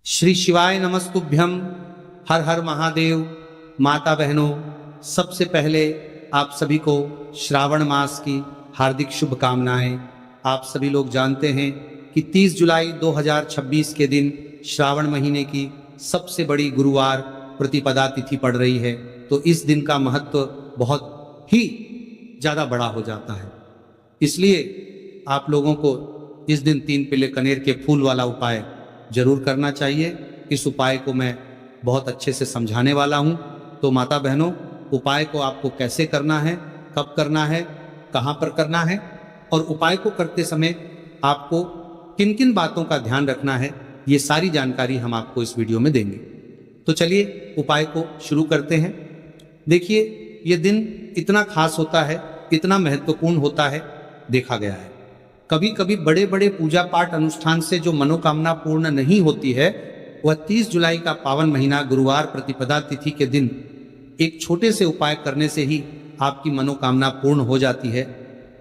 श्री शिवाय नमस्तुभ्यम। हर हर महादेव। माता बहनों, सबसे पहले आप सभी को श्रावण मास की हार्दिक शुभकामनाएं। आप सभी लोग जानते हैं कि 30 जुलाई 2026 के दिन श्रावण महीने की सबसे बड़ी गुरुवार प्रतिपदा तिथि पड़ रही है, तो इस दिन का महत्व बहुत ही ज़्यादा बड़ा हो जाता है। इसलिए आप लोगों को इस दिन 3 पीले कनेर के फूल वाला उपाय जरूर करना चाहिए। इस उपाय को मैं बहुत अच्छे से समझाने वाला हूं। तो माता बहनों, उपाय को आपको कैसे करना है, कब करना है, कहां पर करना है और उपाय को करते समय आपको किन किन बातों का ध्यान रखना है, ये सारी जानकारी हम आपको इस वीडियो में देंगे। तो चलिए उपाय को शुरू करते हैं। देखिए, ये दिन इतना खास होता है, इतना महत्वपूर्ण होता है, देखा गया है कभी कभी बड़े बड़े पूजा पाठ अनुष्ठान से जो मनोकामना पूर्ण नहीं होती है, वह 30 जुलाई का पावन महीना गुरुवार प्रतिपदा तिथि के दिन एक छोटे से उपाय करने से ही आपकी मनोकामना पूर्ण हो जाती है।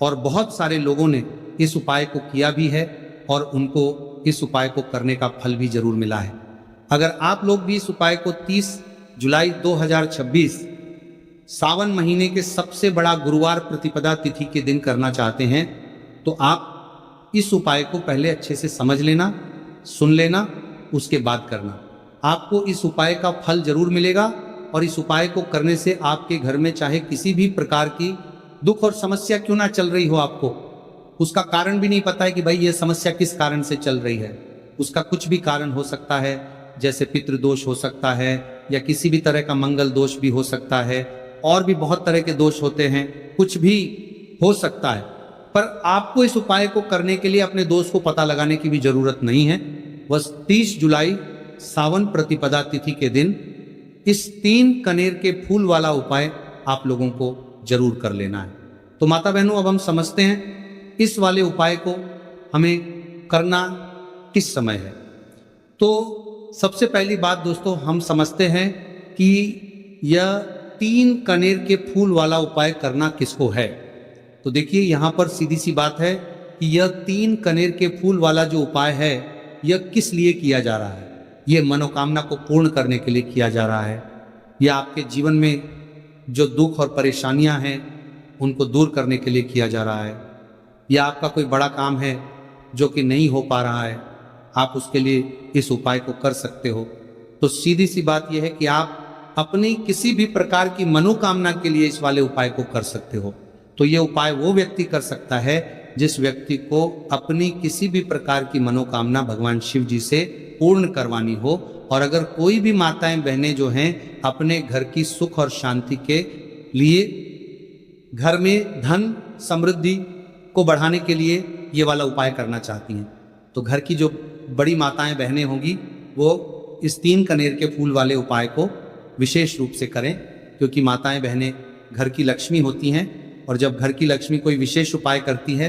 और बहुत सारे लोगों ने इस उपाय को किया भी है और उनको इस उपाय को करने का फल भी जरूर मिला है। अगर आप लोग भी इस उपाय को 30 जुलाई 2026 सावन महीने के सबसे बड़ा गुरुवार प्रतिपदा तिथि के दिन करना चाहते हैं, तो आप इस उपाय को पहले अच्छे से समझ लेना, सुन लेना, उसके बाद करना। आपको इस उपाय का फल जरूर मिलेगा और इस उपाय को करने से आपके घर में चाहे किसी भी प्रकार की दुख और समस्या क्यों ना चल रही हो, आपको उसका कारण भी नहीं पता है कि भाई ये समस्या किस कारण से चल रही है। उसका कुछ भी कारण हो सकता है, जैसे पितृदोष हो सकता है या किसी भी तरह का मंगल दोष भी हो सकता है, और भी बहुत तरह के दोष होते हैं, कुछ भी हो सकता है। पर आपको इस उपाय को करने के लिए अपने दोष को पता लगाने की भी जरूरत नहीं है। बस 30 जुलाई सावन प्रतिपदा तिथि के दिन इस 3 कनेर के फूल वाला उपाय आप लोगों को जरूर कर लेना है। तो माता बहनों, अब हम समझते हैं इस वाले उपाय को हमें करना किस समय है। तो सबसे पहली बात दोस्तों, हम समझते हैं कि यह 3 कनेर के फूल वाला उपाय करना किसको है। तो देखिए, यहाँ पर सीधी सी बात है कि यह 3 कनेर के फूल वाला जो उपाय है, यह किस लिए किया जा रहा है। यह मनोकामना को पूर्ण करने के लिए किया जा रहा है। यह आपके जीवन में जो दुख और परेशानियां हैं, उनको दूर करने के लिए किया जा रहा है। यह आपका कोई बड़ा काम है जो कि नहीं हो पा रहा है, आप उसके लिए इस उपाय को कर सकते हो। तो सीधी सी बात यह है कि आप अपनी किसी भी प्रकार की मनोकामना के लिए इस वाले उपाय को कर सकते हो। तो ये उपाय वो व्यक्ति कर सकता है जिस व्यक्ति को अपनी किसी भी प्रकार की मनोकामना भगवान शिव जी से पूर्ण करवानी हो। और अगर कोई भी माताएं बहनें जो हैं अपने घर की सुख और शांति के लिए, घर में धन समृद्धि को बढ़ाने के लिए ये वाला उपाय करना चाहती हैं, तो घर की जो बड़ी माताएं बहनें होंगी वो इस 3 कनेर के फूल वाले उपाय को विशेष रूप से करें, क्योंकि माताएं बहनें घर की लक्ष्मी होती हैं और जब घर की लक्ष्मी कोई विशेष उपाय करती है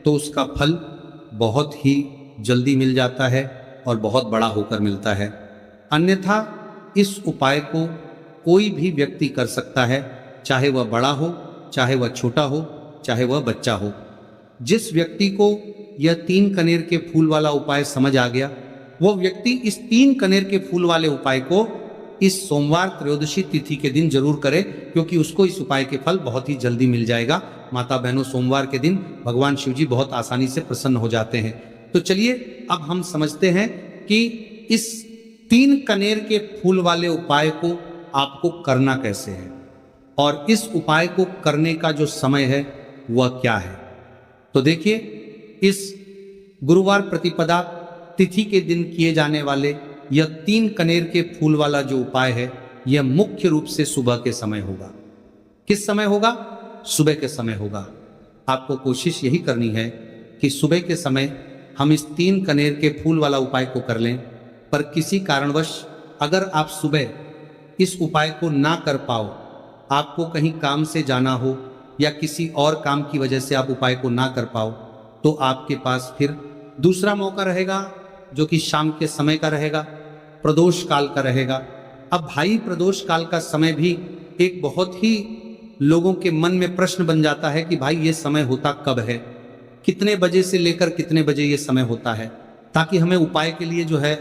तो उसका फल बहुत ही जल्दी मिल जाता है और बहुत बड़ा होकर मिलता है। अन्यथा इस उपाय को कोई भी व्यक्ति कर सकता है, चाहे वह बड़ा हो, चाहे वह छोटा हो, चाहे वह बच्चा हो। जिस व्यक्ति को यह 3 कनेर के फूल वाला उपाय समझ आ गया, वो व्यक्ति इस 3 कनेर के फूल वाले उपाय को इस सोमवार त्रयोदशी तिथि के दिन जरूर करे, क्योंकि उसको इस उपाय के फल बहुत ही जल्दी मिल जाएगा। माता बहनों, सोमवार के दिन भगवान शिव जी बहुत आसानी से प्रसन्न हो जाते हैं। तो चलिए अब हम समझते हैं कि इस 3 कनेर के फूल वाले उपाय को आपको करना कैसे है और इस उपाय को करने का जो समय है वह क्या है। तो देखिए, इस गुरुवार प्रतिपदा तिथि के दिन किए जाने वाले यह 3 कनेर के फूल वाला जो उपाय है, यह मुख्य रूप से सुबह के समय होगा। किस समय होगा? सुबह के समय होगा। आपको कोशिश यही करनी है कि सुबह के समय हम इस 3 कनेर के फूल वाला उपाय को कर लें। पर किसी कारणवश अगर आप सुबह इस उपाय को ना कर पाओ, आपको कहीं काम से जाना हो या किसी और काम की वजह से आप उपाय को ना कर पाओ, तो आपके पास फिर दूसरा मौका रहेगा जो कि शाम के समय का रहेगा, प्रदोष काल का रहेगा। अब भाई, प्रदोष काल का समय भी एक बहुत ही लोगों के मन में प्रश्न बन जाता है कि भाई ये समय होता कब है, कितने बजे से लेकर कितने बजे ये समय होता है, ताकि हमें उपाय के लिए जो है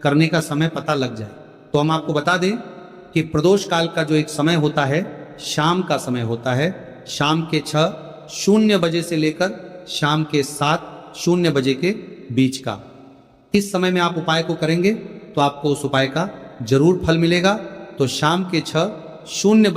करने का समय पता लग जाए। तो हम आपको बता दें कि प्रदोष काल का जो एक समय होता है, शाम का समय होता है, शाम के 6:00 बजे से लेकर शाम के 7:00 बजे के बीच का। इस समय में आप उपाय को करेंगे तो आपको उस उपाय का जरूर फल मिलेगा। तो शाम के 6:00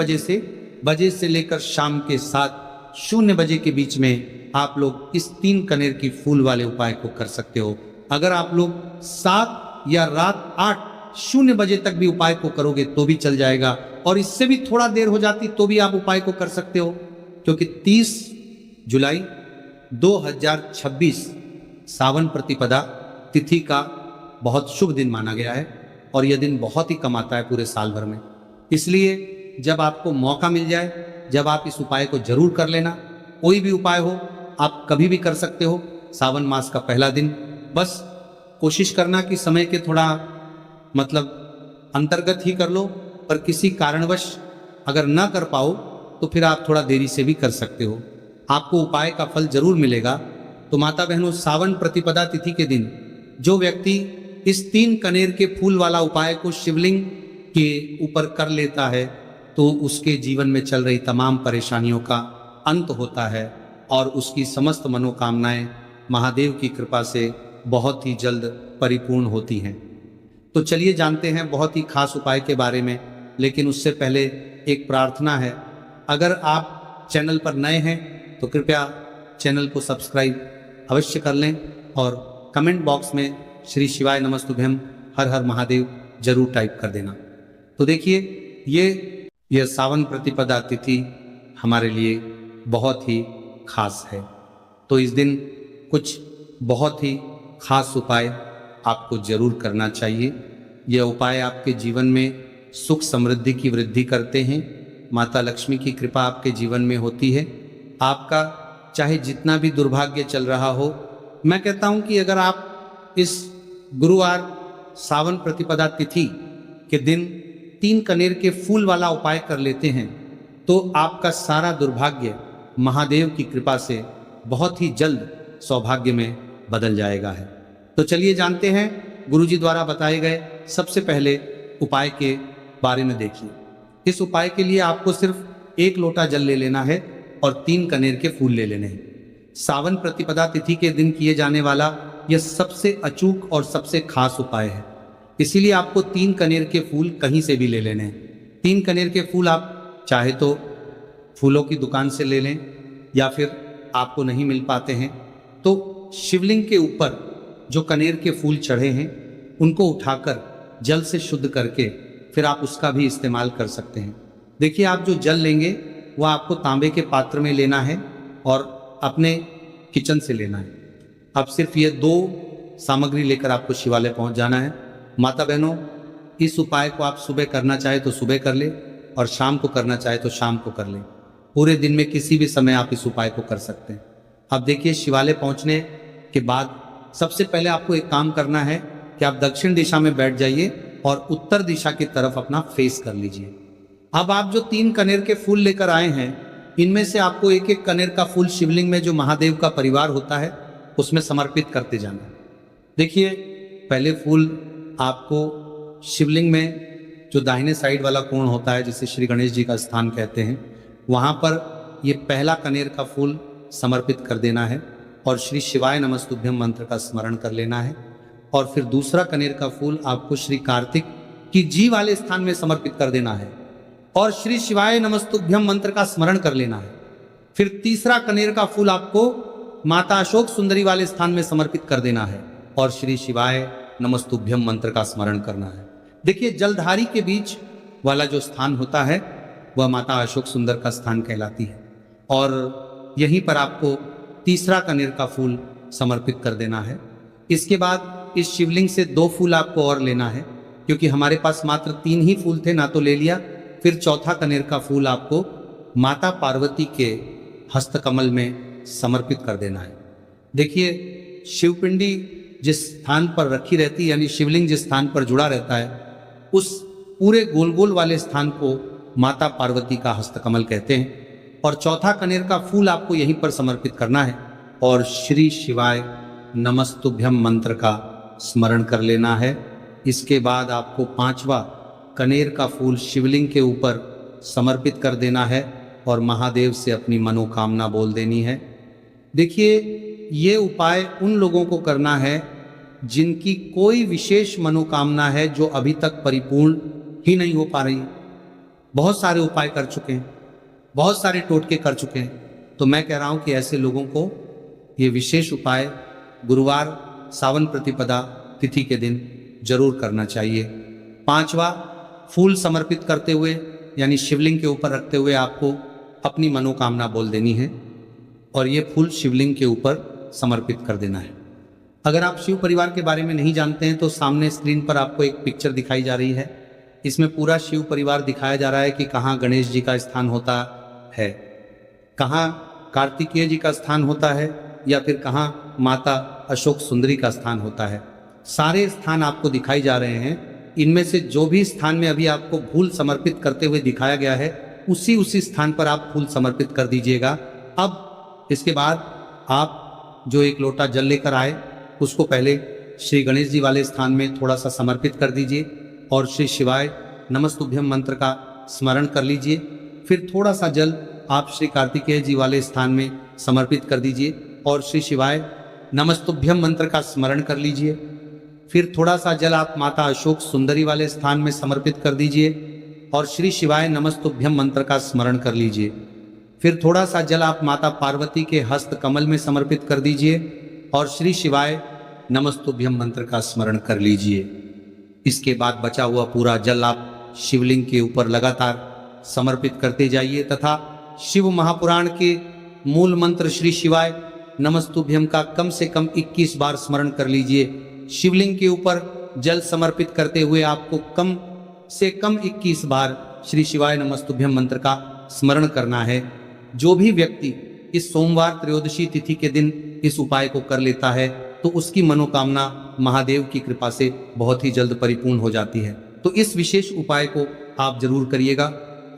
बजे से लेकर शाम के 7:00 बजे के बीच में आप लोग इस 3 कनेर की फूल वाले उपाय को कर सकते हो। अगर आप लोग 7 या रात 8:00 बजे तक भी उपाय को करोगे तो भी चल जाएगा, और इससे भी थोड़ा देर हो जाती तो भी आप उपाय को कर सकते हो, क्योंकि 30 जुलाई 2026 सावन प्रतिपदा तिथि का बहुत शुभ दिन माना गया है और यह दिन बहुत ही कम आता है पूरे साल भर में। इसलिए जब आपको मौका मिल जाए, जब आप इस उपाय को जरूर कर लेना। कोई भी उपाय हो आप कभी भी कर सकते हो। सावन मास का पहला दिन, बस कोशिश करना कि समय के थोड़ा अंतर्गत ही कर लो, पर किसी कारणवश अगर ना कर पाओ तो फिर आप थोड़ा देरी से भी कर सकते हो, आपको उपाय का फल जरूर मिलेगा। तो माता बहनों, सावन प्रतिपदा तिथि के दिन जो व्यक्ति इस 3 कनेर के फूल वाला उपाय को शिवलिंग के ऊपर कर लेता है तो उसके जीवन में चल रही तमाम परेशानियों का अंत होता है और उसकी समस्त मनोकामनाएं महादेव की कृपा से बहुत ही जल्द परिपूर्ण होती हैं। तो चलिए जानते हैं बहुत ही खास उपाय के बारे में, लेकिन उससे पहले एक प्रार्थना है। अगर आप चैनल पर नए हैं तो कृपया चैनल को सब्सक्राइब अवश्य कर लें और कमेंट बॉक्स में श्री शिवाय नमस्तुभ्यम हर हर महादेव जरूर टाइप कर देना। तो देखिए, ये सावन प्रतिपदा तिथि हमारे लिए बहुत ही खास है। तो इस दिन कुछ बहुत ही खास उपाय आपको जरूर करना चाहिए। यह उपाय आपके जीवन में सुख समृद्धि की वृद्धि करते हैं। माता लक्ष्मी की कृपा आपके जीवन में होती है। आपका चाहे जितना भी दुर्भाग्य चल रहा हो, मैं कहता हूं कि अगर आप इस गुरुवार सावन प्रतिपदा तिथि के दिन 3 कनेर के फूल वाला उपाय कर लेते हैं तो आपका सारा दुर्भाग्य महादेव की कृपा से बहुत ही जल्द सौभाग्य में बदल जाएगा है। तो चलिए जानते हैं गुरुजी द्वारा बताए गए सबसे पहले उपाय के बारे में। देखिए, इस उपाय के लिए आपको सिर्फ 1 लोटा जल ले लेना है और 3 कनेर के फूल ले लेने हैं। सावन प्रतिपदा तिथि के दिन किए जाने वाला यह सबसे अचूक और सबसे खास उपाय है, इसीलिए आपको 3 कनेर के फूल कहीं से भी ले लेने हैं। 3 कनेर के फूल आप चाहे तो फूलों की दुकान से ले लें, या फिर आपको नहीं मिल पाते हैं तो शिवलिंग के ऊपर जो कनेर के फूल चढ़े हैं उनको उठाकर जल से शुद्ध करके फिर आप उसका भी इस्तेमाल कर सकते हैं। देखिए, आप जो जल लेंगे वह आपको तांबे के पात्र में लेना है और अपने किचन से लेना है। अब सिर्फ ये 2 सामग्री लेकर आपको शिवालय पहुंच जाना है। माता बहनों, इस उपाय को आप सुबह करना चाहे तो सुबह कर ले और शाम को करना चाहे तो शाम को कर ले। पूरे दिन में किसी भी समय आप इस उपाय को कर सकते हैं। अब देखिए, शिवालय पहुंचने के बाद सबसे पहले आपको एक काम करना है कि आप दक्षिण दिशा में बैठ जाइए और उत्तर दिशा की तरफ अपना फेस कर लीजिए। अब आप जो 3 कनेर के फूल लेकर आए हैं, इनमें से आपको एक एक कनेर का फूल शिवलिंग में जो महादेव का परिवार होता है उसमें समर्पित करते जाना। देखिए, पहले फूल आपको शिवलिंग में जो दाहिने साइड वाला कोण होता है, जिसे श्री गणेश जी का स्थान कहते हैं, वहाँ पर ये पहला कनेर का फूल समर्पित कर देना है और श्री शिवाय नमस्तुभ्यम मंत्र का स्मरण कर लेना है। और फिर दूसरा कनेर का फूल आपको श्री कार्तिक की जी वाले स्थान में समर्पित कर देना है और श्री शिवाय नमस्तुभ्यम मंत्र का स्मरण कर लेना है। फिर तीसरा कनेर का फूल आपको माता अशोक सुंदरी वाले स्थान में समर्पित कर देना है और श्री शिवाय नमस्तुभ्यम मंत्र का स्मरण करना है। देखिए, जलधारी के बीच वाला जो स्थान होता है वह माता अशोक सुंदर का स्थान कहलाती है और यहीं पर आपको तीसरा कनेर का फूल समर्पित कर देना है। इसके बाद इस शिवलिंग से 2 फूल आपको और लेना है, क्योंकि हमारे पास मात्र 3 ही फूल थे, ना तो ले लिया। फिर चौथा कनेर का फूल आपको माता पार्वती के हस्तकमल में समर्पित कर देना है। देखिए, शिवपिंडी जिस स्थान पर रखी रहती, यानी शिवलिंग जिस स्थान पर जुड़ा रहता है, उस पूरे गोल गोल वाले स्थान को माता पार्वती का हस्तकमल कहते हैं। और चौथा कनेर का फूल आपको यहीं पर समर्पित करना है और श्री शिवाय नमस्तुभ्यम मंत्र का स्मरण कर लेना है। इसके बाद आपको 5वां कनेर का फूल शिवलिंग के ऊपर समर्पित कर देना है और महादेव से अपनी मनोकामना बोल देनी है। देखिए, ये उपाय उन लोगों को करना है जिनकी कोई विशेष मनोकामना है जो अभी तक परिपूर्ण ही नहीं हो पा रही। बहुत सारे उपाय कर चुके हैं, बहुत सारे टोटके कर चुके हैं, तो मैं कह रहा हूं कि ऐसे लोगों को ये विशेष उपाय गुरुवार सावन प्रतिपदा तिथि के दिन जरूर करना चाहिए। 5वां फूल समर्पित करते हुए यानी शिवलिंग के ऊपर रखते हुए आपको अपनी मनोकामना बोल देनी है और ये फूल शिवलिंग के ऊपर समर्पित कर देना है। अगर आप शिव परिवार के बारे में नहीं जानते हैं तो सामने स्क्रीन पर आपको एक पिक्चर दिखाई जा रही है। इसमें पूरा शिव परिवार दिखाया जा रहा है कि कहाँ गणेश जी का स्थान होता है, कहाँ कार्तिकेय जी का स्थान होता है या फिर कहाँ माता अशोक सुंदरी का स्थान होता है। सारे स्थान आपको दिखाई जा रहे हैं। इनमें से जो भी स्थान में अभी आपको फूल समर्पित करते हुए दिखाया गया है उसी स्थान पर आप फूल समर्पित कर दीजिएगा। अब इसके बाद आप जो एक लोटा जल लेकर आए उसको पहले श्री गणेश जी वाले स्थान में थोड़ा सा समर्पित कर दीजिए और श्री शिवाय नमस्तुभ्यम मंत्र का स्मरण कर लीजिए। फिर थोड़ा सा जल आप श्री कार्तिकेय जी वाले स्थान में समर्पित कर दीजिए और श्री शिवाय नमस्तुभ्यम मंत्र का स्मरण कर लीजिए। फिर थोड़ा सा जल आप माता अशोक सुंदरी वाले स्थान में समर्पित कर दीजिए और श्री शिवाय नमस्तुभ्यम मंत्र का स्मरण कर लीजिए। फिर थोड़ा सा जल आप माता पार्वती के हस्त कमल में समर्पित कर दीजिए और श्री शिवाय नमस्तुभ्यम मंत्र का स्मरण कर लीजिए। इसके बाद बचा हुआ पूरा जल आप शिवलिंग के ऊपर लगातार समर्पित करते जाइए तथा शिव महापुराण के मूल मंत्र श्री शिवाय नमस्तुभ्यम का कम से कम 21 बार स्मरण कर लीजिए। शिवलिंग के ऊपर जल समर्पित करते हुए आपको कम से कम 21 बार श्री शिवाय नमस्तुभ्यम मंत्र का स्मरण करना है। जो भी व्यक्ति इस सोमवार त्रयोदशी तिथि के दिन इस उपाय को कर लेता है तो उसकी मनोकामना महादेव की कृपा से बहुत ही जल्द परिपूर्ण हो जाती है। तो इस विशेष उपाय को आप जरूर करिएगा।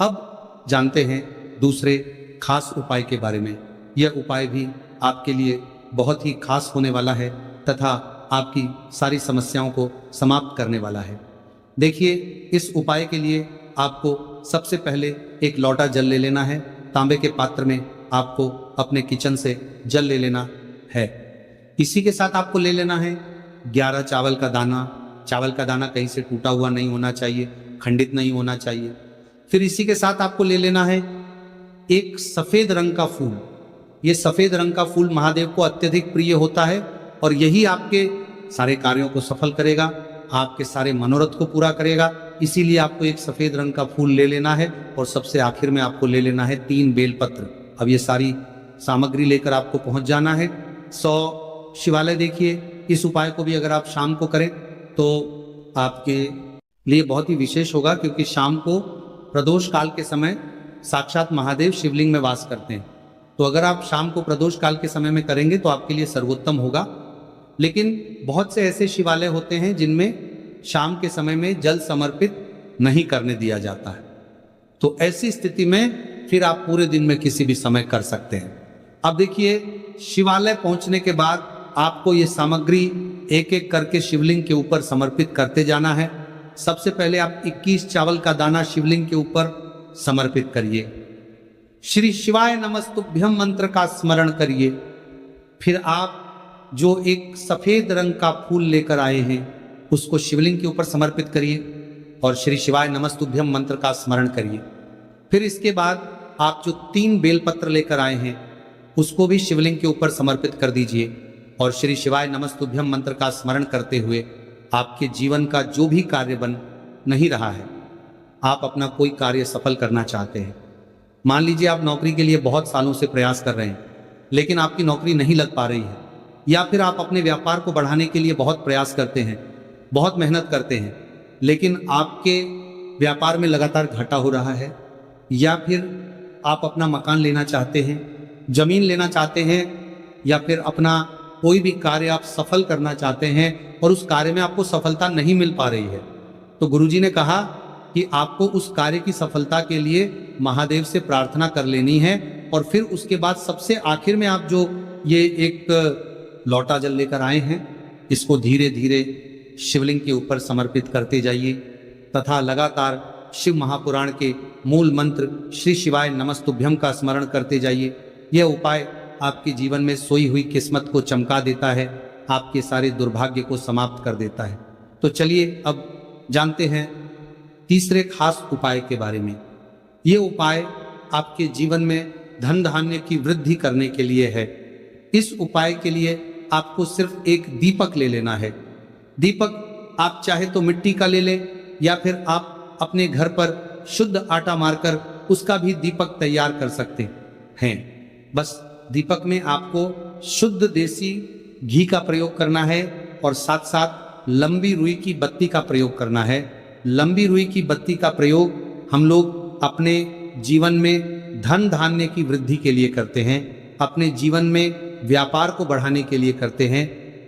अब जानते हैं दूसरे खास उपाय के बारे में। यह उपाय भी आपके लिए बहुत ही खास होने वाला है तथा आपकी सारी समस्याओं को समाप्त करने वाला है। देखिए, इस उपाय के लिए आपको सबसे पहले एक लोटा जल ले लेना है। तांबे के पात्र में आपको अपने किचन से जल ले लेना है। इसी के साथ आपको ले लेना है 11 चावल का दाना। चावल का दाना कहीं से टूटा हुआ नहीं होना चाहिए, खंडित नहीं होना चाहिए। फिर इसी के साथ आपको ले लेना है एक सफेद रंग का फूल। ये सफेद रंग का फूल महादेव को अत्यधिक प्रिय होता है और यही आपके सारे कार्यों को सफल करेगा, आपके सारे मनोरथ को पूरा करेगा। इसीलिए आपको एक सफेद रंग का फूल ले लेना है और सबसे आखिर में आपको ले लेना है 3 बेलपत्र। अब ये सारी सामग्री लेकर आपको पहुंच जाना है 100 शिवालय। देखिए, इस उपाय को भी अगर आप शाम को करें तो आपके लिए बहुत ही विशेष होगा, क्योंकि शाम को प्रदोष काल के समय साक्षात महादेव शिवलिंग में वास करते हैं। तो अगर आप शाम को प्रदोष काल के समय में करेंगे तो आपके लिए सर्वोत्तम होगा। लेकिन बहुत से ऐसे शिवालय होते हैं जिनमें शाम के समय में जल समर्पित नहीं करने दिया जाता है, तो ऐसी स्थिति में फिर आप पूरे दिन में किसी भी समय कर सकते हैं। अब देखिए, शिवालय पहुंचने के बाद आपको ये सामग्री एक एक करके शिवलिंग के ऊपर समर्पित करते जाना है। सबसे पहले आप 21 चावल का दाना शिवलिंग के ऊपर समर्पित करिए। श्री शिवाय नमस्तुभ्यम मंत्र का स्मरण करिए। फिर आप जो एक सफेद रंग का फूल लेकर आए हैं उसको शिवलिंग के ऊपर समर्पित करिए और श्री शिवाय नमस्तुभ्यम मंत्र का स्मरण करिए। फिर इसके बाद आप जो 3 बेलपत्र लेकर आए हैं उसको भी शिवलिंग के ऊपर समर्पित कर दीजिए और श्री शिवाय नमस्तुभ्यम मंत्र का स्मरण करते हुए आपके जीवन का जो भी कार्य बन नहीं रहा है, आप अपना कोई कार्य सफल करना चाहते हैं। मान लीजिए आप नौकरी के लिए बहुत सालों से प्रयास कर रहे हैं लेकिन आपकी नौकरी नहीं लग पा रही है, या फिर आप अपने व्यापार को बढ़ाने के लिए बहुत प्रयास करते हैं, बहुत मेहनत करते हैं, लेकिन आपके व्यापार में लगातार घाटा हो रहा है, या फिर आप अपना मकान लेना चाहते हैं, जमीन लेना चाहते हैं, या फिर अपना कोई भी कार्य आप सफल करना चाहते हैं और उस कार्य में आपको सफलता नहीं मिल पा रही है, तो गुरुजी ने कहा कि आपको उस कार्य की सफलता के लिए महादेव से प्रार्थना कर लेनी है। और फिर उसके बाद सबसे आखिर में आप जो ये एक लौटा जल लेकर आए हैं इसको धीरे धीरे शिवलिंग के ऊपर समर्पित करते जाइए तथा लगातार शिव महापुराण के मूल मंत्र श्री शिवाय नमस्तुभ्यम का स्मरण करते जाइए। यह उपाय आपके जीवन में सोई हुई किस्मत को चमका देता है, आपके सारे दुर्भाग्य को समाप्त कर देता है। तो चलिए अब जानते हैं तीसरे खास उपाय के बारे में। ये उपाय आपके जीवन में धन धान्य की वृद्धि करने के लिए है। इस उपाय के लिए आपको सिर्फ एक दीपक ले लेना है। दीपक आप चाहे तो मिट्टी का ले लें या फिर आप अपने घर पर शुद्ध आटा मारकर उसका भी दीपक तैयार कर सकते हैं। बस दीपक में आपको शुद्ध देसी घी का प्रयोग करना है और साथ साथ लंबी रुई की बत्ती का प्रयोग करना है। लंबी रुई की बत्ती का प्रयोग हम लोग अपने जीवन में धन धान्य की वृद्धि के लिए करते हैं, अपने जीवन में व्यापार को बढ़ाने के लिए करते हैं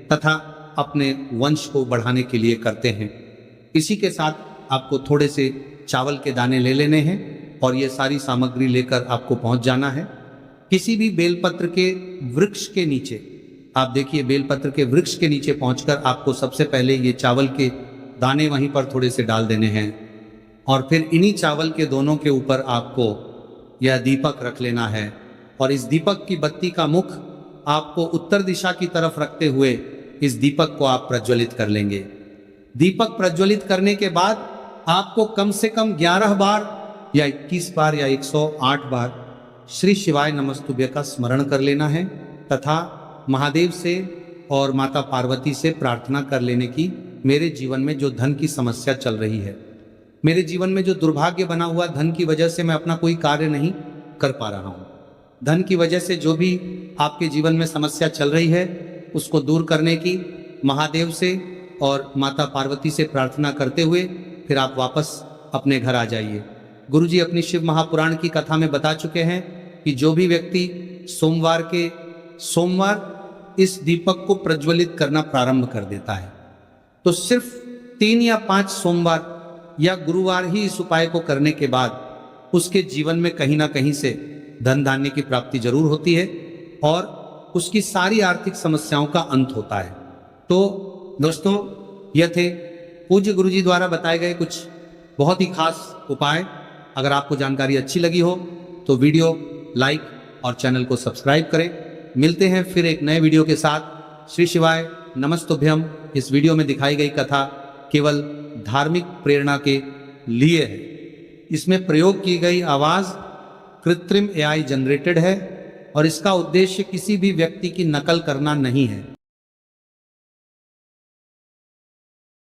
तथा अपने वंश को बढ़ाने के लिए करते हैं। इसी के साथ आपको थोड़े से चावल के दाने ले लेने हैं और ये सारी सामग्री लेकर आपको पहुंच जाना है किसी भी बेलपत्र के वृक्ष के नीचे। आप देखिए बेलपत्र के वृक्ष के नीचे पहुंचकर आपको सबसे पहले ये चावल के दाने वहीं पर थोड़े से डाल देने हैं और फिर इन्हीं चावल के दोनों के ऊपर आपको यह दीपक रख लेना है और इस दीपक की बत्ती का मुख आपको उत्तर दिशा की तरफ रखते हुए इस दीपक को आप प्रज्वलित कर लेंगे। दीपक प्रज्वलित करने के बाद आपको कम से कम 11 बार या 21 बार या 108 बार श्री शिवाय नमस्तुभ्य का स्मरण कर लेना है तथा महादेव से और माता पार्वती से प्रार्थना कर लेने की, मेरे जीवन में जो धन की समस्या चल रही है, मेरे जीवन में जो दुर्भाग्य बना हुआ, धन की वजह से मैं अपना कोई कार्य नहीं कर पा रहा हूँ, धन की वजह से जो भी आपके जीवन में समस्या चल रही है उसको दूर करने की महादेव से और माता पार्वती से प्रार्थना करते हुए फिर आप वापस अपने घर आ जाइए। गुरुजी अपनी शिव महापुराण की कथा में बता चुके हैं कि जो भी व्यक्ति सोमवार इस दीपक को प्रज्वलित करना प्रारंभ कर देता है तो सिर्फ 3 या 5 सोमवार या गुरुवार ही इस उपाय को करने के बाद उसके जीवन में कहीं ना कहीं से धन धान्य की प्राप्ति जरूर होती है और उसकी सारी आर्थिक समस्याओं का अंत होता है। तो दोस्तों, यह थे पूज्य गुरुजी द्वारा बताए गए कुछ बहुत ही खास उपाय। अगर आपको जानकारी अच्छी लगी हो तो वीडियो लाइक और चैनल को सब्सक्राइब करें। मिलते हैं फिर एक नए वीडियो के साथ। श्री शिवाय नमस्तुभ्यम। इस वीडियो में दिखाई गई कथा केवल धार्मिक प्रेरणा के लिए है। इसमें प्रयोग की गई आवाज कृत्रिम AI जनरेटेड है और इसका उद्देश्य किसी भी व्यक्ति की नकल करना नहीं है।